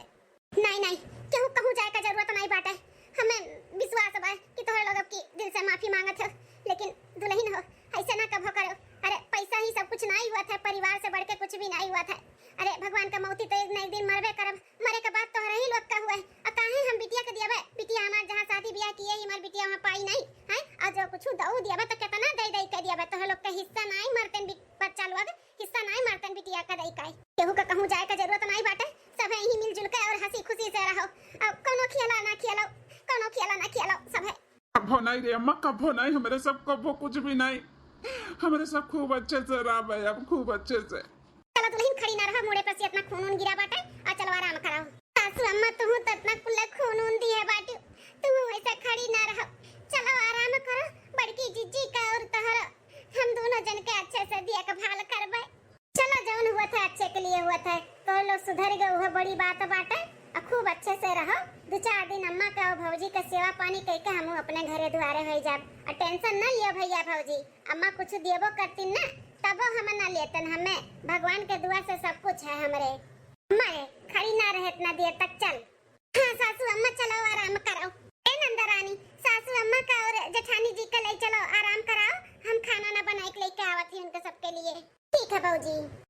नहीं केहू कहूं जाए का जरूरत नहीं बाटे, हमें विश्वास बा कि तोहरे लोग की दिल से माफी मांगत हो, लेकिन दुल्हन हो ऐसे ना कभो करो। अरे पैसा ही सब कुछ नहीं हुआ था, परिवार से बढ़ के कुछ भी नहीं हुआ था। अरे भगवान का मौती तो एक न एक दिन मरबे करब, मरे के बाद तोहरा ही लोग का हुआ है। अब काहे हम बिटिया के दियाबे, बिटिया हमार जहां शादी ब्याह किए ही हमार बिटिया वहां पाई नहीं है, और जो कुछ दऊ दियाबे तो कितना दे के दियाबे, तोहरा लोग का हिस्सा नहीं मरतन बच्चा लोग हिस्सा नहीं मरतन बिटिया का दई काई। केहू का कहूं जाए का जरूरत नहीं बाटे, सब यही मिलजुल के और हंसी खुशी से रहो। अब कोनो खियाला ना खियालो सब है। कभो नहीं रे अम्मा, कभो नहीं, हमारे सब कभो कुछ भी नहीं, हमारे सब खूब अच्छे से रहा भाई, अब खूब अच्छे से। चलो दुल्हन खड़ी ना रहो, मोड़े पर से इतना खून गिरा बाटे, आ चलो आराम कराओ। सासू अम्मा तुम तो इतना कुल्ला खून दिए बाटी, तुम वैसे खड़ी ना रहो, चलो आराम करो। बड़की जीजी का और तोहरा हम दोनों जन के अच्छे से दिया का भाल करबे। चलो जौन हुआ था अच्छे के लिए हुआ था, तो लोग सुधर गए, वो बड़ी बात बाटे। खूब अच्छे से रहो, 2-4 दिन अम्मा का और भौजी का सेवा पानी करके हम अपने घरे दुआरे हो जाब। और टेंशन ना लियो भैया भौजी, अम्मा कुछ देबो करती ना तब हम ना लेतन, हमें भगवान के दुआ से सब कुछ है हमरे। अम्मा खड़ी ना रहे इतना देर तक, चल। हाँ सासू अम्मा चलो आराम कराओ। ए नंदा रानी सासू अम्मा का और जेठानी जी का ले चलो आराम कराओ, हम खाना ना बना के लेके आवत ही उनके सबके लिए। ठीक ठीक है बहू जी।